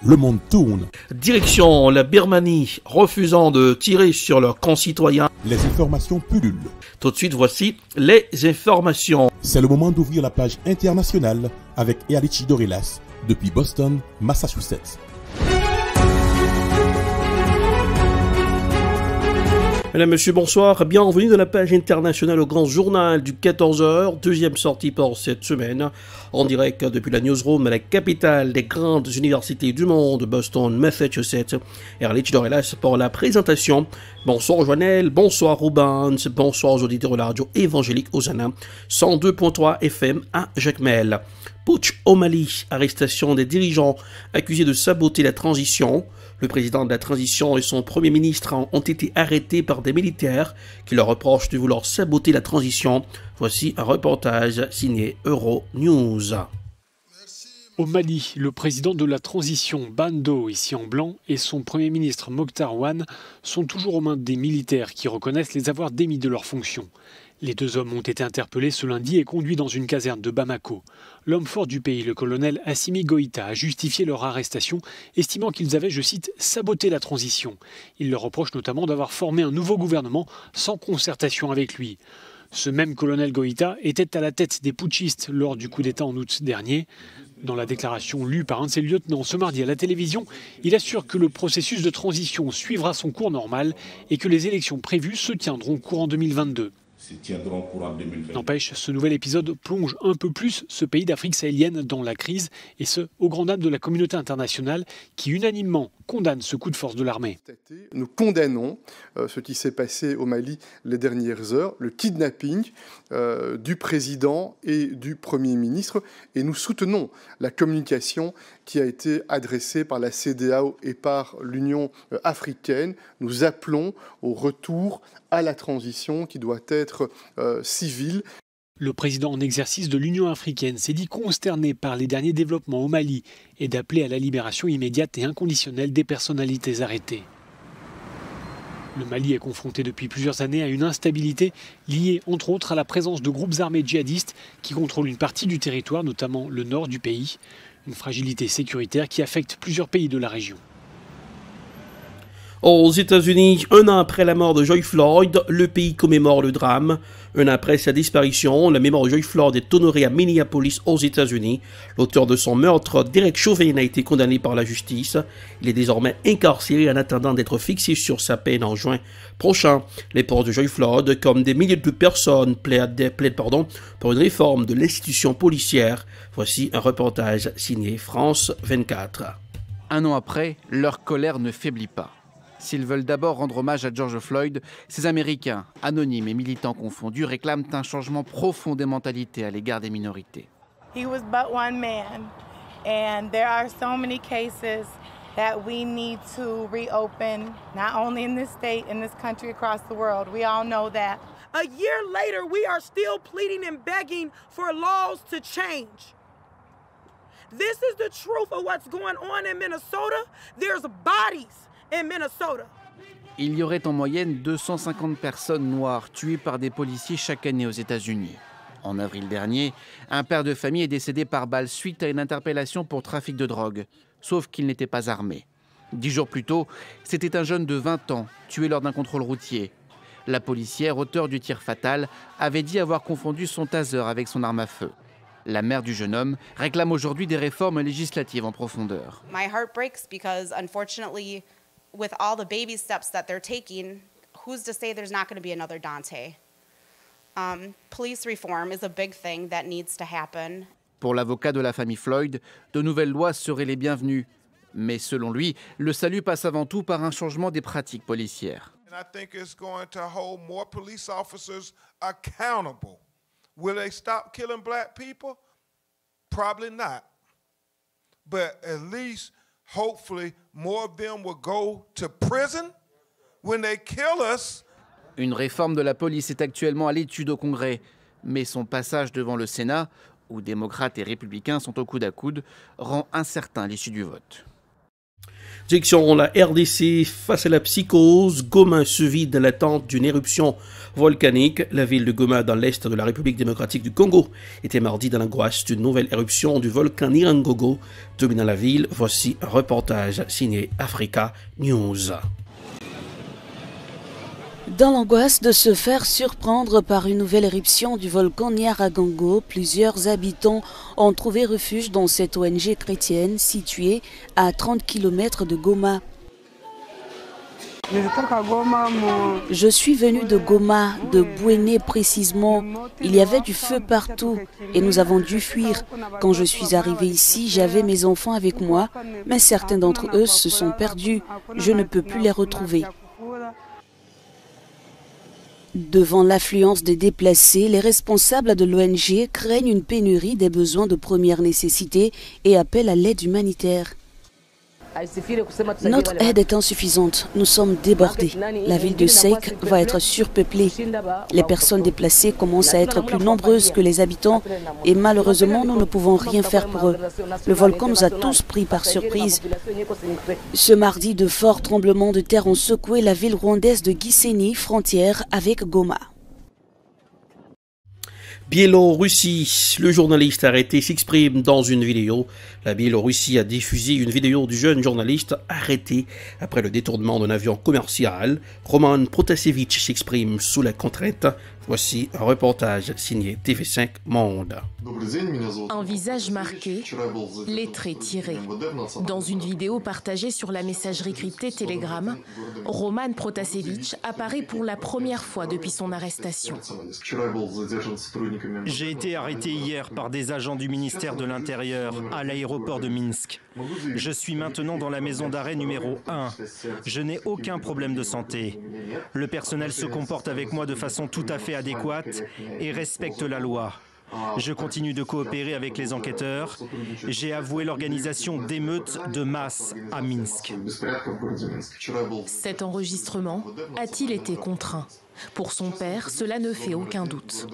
le monde tourne. Direction la Birmanie, refusant de tirer sur leurs concitoyens. Les informations pullulent. Tout de suite, voici les informations. C'est le moment d'ouvrir la page internationale avec Ealichi Dorelas depuis Boston, Massachusetts. Mesdames, Messieurs, bonsoir. Bienvenue dans la page internationale au grand journal du 14h. Deuxième sortie pour cette semaine. En direct depuis la newsroom à la capitale des grandes universités du monde, Boston, Massachusetts. Ealichi Dorelas pour la présentation. Bonsoir Joannel, bonsoir Rubens, bonsoir aux auditeurs de la radio évangélique Hosanna, 102.3 FM à Jacmel. Putsch au Mali, arrestation des dirigeants accusés de saboter la transition. Le président de la transition et son premier ministre ont été arrêtés par des militaires qui leur reprochent de vouloir saboter la transition. Voici un reportage signé Euronews. Au Mali, le président de la transition Bando, ici en blanc, et son premier ministre Mokhtar Ouane sont toujours aux mains des militaires qui reconnaissent les avoir démis de leurs fonctions. Les deux hommes ont été interpellés ce lundi et conduits dans une caserne de Bamako. L'homme fort du pays, le colonel Assimi Goïta, a justifié leur arrestation, estimant qu'ils avaient, je cite, « saboté la transition ». Il leur reproche notamment d'avoir formé un nouveau gouvernement sans concertation avec lui. Ce même colonel Goïta était à la tête des putschistes lors du coup d'État en août dernier. Dans la déclaration lue par un de ses lieutenants ce mardi à la télévision, il assure que le processus de transition suivra son cours normal et que les élections prévues se tiendront courant 2022. N'empêche, ce nouvel épisode plonge un peu plus ce pays d'Afrique sahélienne dans la crise, et ce, au grand dam de la communauté internationale qui unanimement condamne ce coup de force de l'armée. Nous condamnons ce qui s'est passé au Mali les dernières heures, le kidnapping du président et du Premier ministre, et nous soutenons la communication qui a été adressée par la CEDEAO et par l'Union africaine. Nous appelons au retour à la transition qui doit être civile. Le président en exercice de l'Union africaine s'est dit consterné par les derniers développements au Mali et d'appeler à la libération immédiate et inconditionnelle des personnalités arrêtées. Le Mali est confronté depuis plusieurs années à une instabilité liée entre autres à la présence de groupes armés djihadistes qui contrôlent une partie du territoire, notamment le nord du pays. Une fragilité sécuritaire qui affecte plusieurs pays de la région. Aux États-Unis, un an après la mort de George Floyd, le pays commémore le drame. Un an après sa disparition, la mémoire de George Floyd est honorée à Minneapolis, aux États-Unis. L'auteur de son meurtre, Derek Chauvin, a été condamné par la justice. Il est désormais incarcéré en attendant d'être fixé sur sa peine en juin prochain. Les proches de George Floyd, comme des milliers de personnes, plaident pour une réforme de l'institution policière. Voici un reportage signé France 24. Un an après, leur colère ne faiblit pas. S'ils veulent d'abord rendre hommage à George Floyd, ces Américains, anonymes et militants confondus, réclament un changement profond des mentalités à l'égard des minorités. He was but one man, and there are so many cases that we need to reopen, not only in this state, in this country, across the world. We all know that. A year later, we are still pleading and begging for laws to change. This is the truth of what's going on in Minnesota. There's bodies in Minnesota. Il y aurait en moyenne 250 personnes noires tuées par des policiers chaque année aux États-Unis. En avril dernier, un père de famille est décédé par balle suite à une interpellation pour trafic de drogue, sauf qu'il n'était pas armé. 10 jours plus tôt, c'était un jeune de 20 ans tué lors d'un contrôle routier. La policière, auteure du tir fatal, avait dit avoir confondu son taser avec son arme à feu. La mère du jeune homme réclame aujourd'hui des réformes législatives en profondeur. My heart breaks because unfortunately, with all the baby steps that they're taking, who's to say there's not going to be another Dante? Police reform is a big thing that needs to happen. Pour l'avocat de la famille Floyd, de nouvelles lois seraient les bienvenues. Mais selon lui, le salut passe avant tout par un changement des pratiques policières. I think it's going to hold more police officers accountable. Will they stop killing black people? Probably not. But at least, hopefully, more of them will go to prison when they kill us. Une réforme de la police est actuellement à l'étude au Congrès. Mais son passage devant le Sénat, où démocrates et républicains sont au coude à coude, rend incertain l'issue du vote. Direction la RDC, face à la psychose, Goma se vide dans l'attente d'une éruption volcanique. La ville de Goma, dans l'est de la République démocratique du Congo, était mardi dans l'angoisse d'une nouvelle éruption du volcan Nyiragongo. Dominant la ville, voici un reportage signé Africa News. Dans l'angoisse de se faire surprendre par une nouvelle éruption du volcan Nyiragongo, plusieurs habitants ont trouvé refuge dans cette ONG chrétienne située à 30 km de Goma. Je suis venu de Goma, de Bouéné précisément. Il y avait du feu partout et nous avons dû fuir. Quand je suis arrivé ici, j'avais mes enfants avec moi, mais certains d'entre eux se sont perdus. Je ne peux plus les retrouver. Devant l'affluence des déplacés, les responsables de l'ONG craignent une pénurie des besoins de première nécessité et appellent à l'aide humanitaire. Notre aide est insuffisante, nous sommes débordés. La ville de Seik va être surpeuplée. Les personnes déplacées commencent à être plus nombreuses que les habitants et malheureusement nous ne pouvons rien faire pour eux. Le volcan nous a tous pris par surprise. Ce mardi, de forts tremblements de terre ont secoué la ville rwandaise de Gisenyi, frontière avec Goma. Biélorussie, le journaliste arrêté s'exprime dans une vidéo. La Biélorussie a diffusé une vidéo du jeune journaliste arrêté après le détournement d'un avion commercial. Roman Protasevich s'exprime sous la contrainte. Voici un reportage signé TV5 Monde. Un visage marqué, les traits tirés. Dans une vidéo partagée sur la messagerie cryptée Telegram, Roman Protasevich apparaît pour la première fois depuis son arrestation. J'ai été arrêté hier par des agents du ministère de l'Intérieur à l'aéroport de Minsk. Je suis maintenant dans la maison d'arrêt numéro 1. Je n'ai aucun problème de santé. Le personnel se comporte avec moi de façon tout à fait adéquate et respecte la loi. Je continue de coopérer avec les enquêteurs. J'ai avoué l'organisation d'émeutes de masse à Minsk. Cet enregistrement a-t-il été contraint ? Pour son père, cela ne fait aucun doute.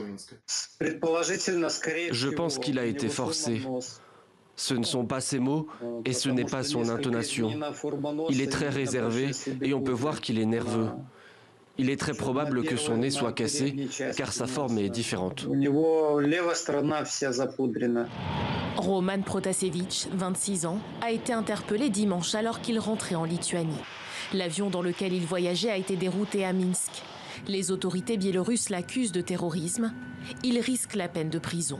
Je pense qu'il a été forcé. Ce ne sont pas ses mots et ce n'est pas son intonation. Il est très réservé et on peut voir qu'il est nerveux. Il est très probable que son nez soit cassé car sa forme est différente. Roman Protasevich, 26 ans, a été interpellé dimanche alors qu'il rentrait en Lituanie. L'avion dans lequel il voyageait a été dérouté à Minsk. Les autorités biélorusses l'accusent de terrorisme. Il risque la peine de prison.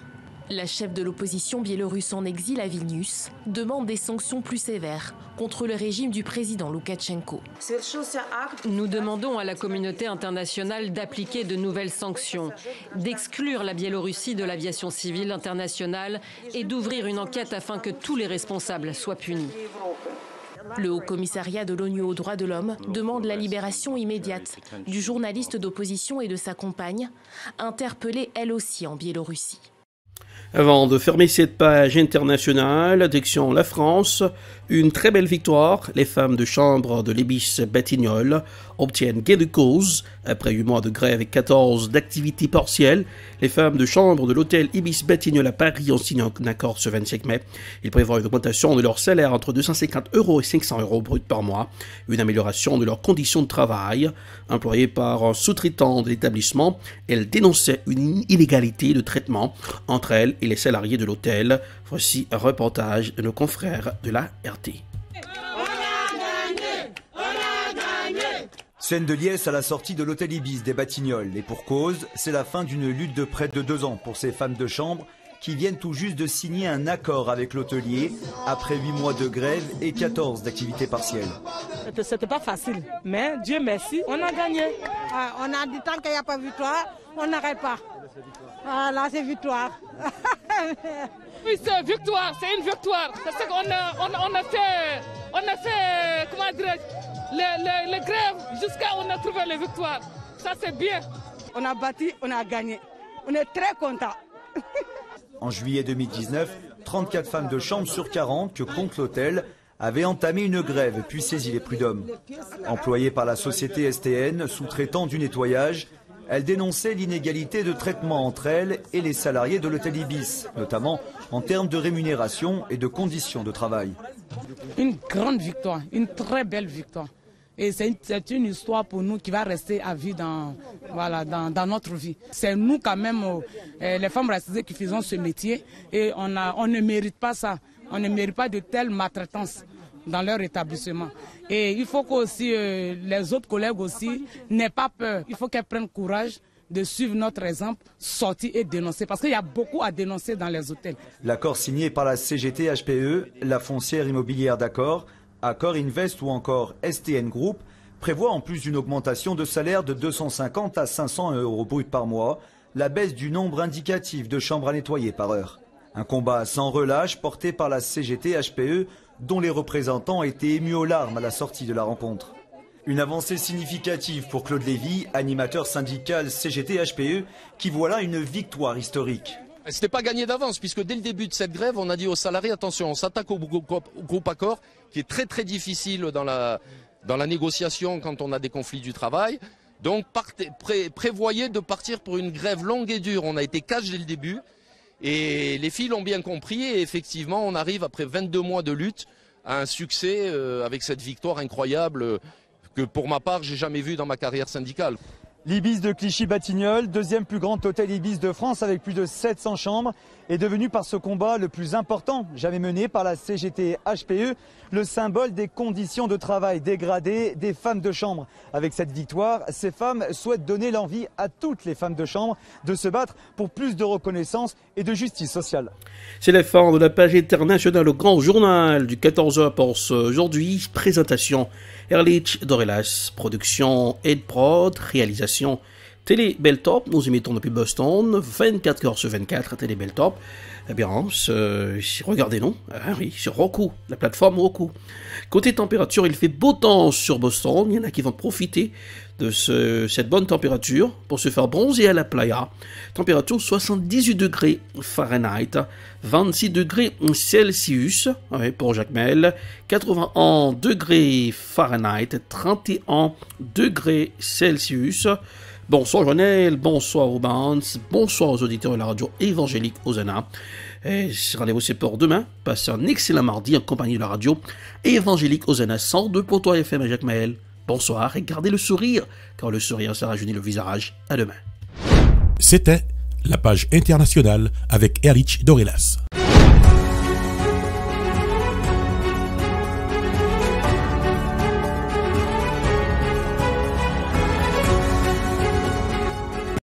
La chef de l'opposition biélorusse en exil à Vilnius demande des sanctions plus sévères contre le régime du président Loukachenko. Nous demandons à la communauté internationale d'appliquer de nouvelles sanctions, d'exclure la Biélorussie de l'aviation civile internationale et d'ouvrir une enquête afin que tous les responsables soient punis. Le Haut-Commissariat de l'ONU aux droits de l'homme demande la libération immédiate du journaliste d'opposition et de sa compagne, interpellée elle aussi en Biélorussie. Avant de fermer cette page internationale, direction la France, une très belle victoire. Les femmes de chambre de l'Ibis Batignolles obtiennent gain de cause. Après 8 mois de grève et 14 d'activités partielles, les femmes de chambre de l'hôtel Ibis Batignolles à Paris ont signé un accord ce 25 mai. Ils prévoient une augmentation de leur salaire entre 250 € et 500 € bruts par mois, une amélioration de leurs conditions de travail. Employées par un sous-traitant de l'établissement, elles dénonçaient une inégalité de traitement entre elles et les salariés de l'hôtel. Voici un reportage de nos confrères de la RT. Scène de liesse à la sortie de l'hôtel Ibis des Batignolles. Et pour cause, c'est la fin d'une lutte de près de 2 ans pour ces femmes de chambre qui viennent tout juste de signer un accord avec l'hôtelier après 8 mois de grève et 14 d'activités partielles. C'était pas facile, mais Dieu merci, on a gagné. On a dit tant qu'il n'y a pas victoire, on n'arrête pas. Ah là, c'est victoire. Oui, c'est victoire, c'est une victoire. C'est qu'on a fait, comment dirais-je, les grèves jusqu'à on a trouvé les victoires. Ça, c'est bien. On a bâti, on a gagné. On est très contents. En juillet 2019, 34 femmes de chambre sur 40 que compte l'hôtel avaient entamé une grève puis saisi les prud'hommes. Employées par la société STN, sous-traitant du nettoyage, Elle dénonçait l'inégalité de traitement entre elle et les salariés de l'hôtel Ibis, notamment en termes de rémunération et de conditions de travail. Une grande victoire, une très belle victoire. Et c'est une histoire pour nous qui va rester à vie dans notre vie. C'est nous quand même, les femmes racisées qui faisons ce métier et on ne mérite pas ça. On ne mérite pas de telle maltraitance dans leur établissement. Et il faut qu'aussi les autres collègues aussi n'aient pas peur. Il faut qu'elles prennent courage de suivre notre exemple, sortir et dénoncer. Parce qu'il y a beaucoup à dénoncer dans les hôtels. L'accord signé par la CGT HPE, la foncière immobilière d'Accor, Accor Invest ou encore STN Group prévoit en plus d'une augmentation de salaire de 250 à 500 € brut par mois, la baisse du nombre indicatif de chambres à nettoyer par heure. Un combat sans relâche porté par la CGT HPE dont les représentants étaient émus aux larmes à la sortie de la rencontre. Une avancée significative pour Claude Lévy, animateur syndical CGT HPE, qui voit là une victoire historique. Ce n'était pas gagné d'avance, puisque dès le début de cette grève, on a dit aux salariés, attention, on s'attaque au groupe Accor, qui est très très difficile dans la négociation quand on a des conflits du travail. Donc prévoyez de partir pour une grève longue et dure. On a été cash dès le début, et les filles l'ont bien compris, et effectivement, on arrive après 22 mois de lutte à un succès avec cette victoire incroyable que pour ma part, j'ai jamais vu dans ma carrière syndicale. L'Ibis de Clichy-Batignolles, deuxième plus grand hôtel Ibis de France avec plus de 700 chambres, est devenu par ce combat le plus important jamais mené par la CGT HPE, le symbole des conditions de travail dégradées des femmes de chambre. Avec cette victoire, ces femmes souhaitent donner l'envie à toutes les femmes de chambre de se battre pour plus de reconnaissance et de justice sociale. C'est la fin de la page internationale au grand journal du 14h pour aujourd'hui. Présentation Erlich Dorelas, production Ed Prod, réalisation Télé Beltop. Nous émettons depuis Boston, 24 heures sur 24 à Télé Beltop. Eh bien, regardez-nous, oui, sur Roku, la plateforme Roku. Côté température, il fait beau temps sur Boston. Il y en a qui vont profiter de cette bonne température pour se faire bronzer à la playa. Température 78 degrés Fahrenheit, 26 degrés Celsius pour Jacmel, 81 degrés Fahrenheit, 31 degrés Celsius. Bonsoir Jonel, bonsoir Rubens, bonsoir aux auditeurs de la radio évangélique Hosanna. Rendez-vous c'est pour demain. Passez un excellent mardi en compagnie de la radio évangélique Hosanna 102.3 FM à Jacmel. Bonsoir et gardez le sourire, car le sourire ça rajeunit le visage. À demain. C'était la page internationale avec Erlich Dorelas.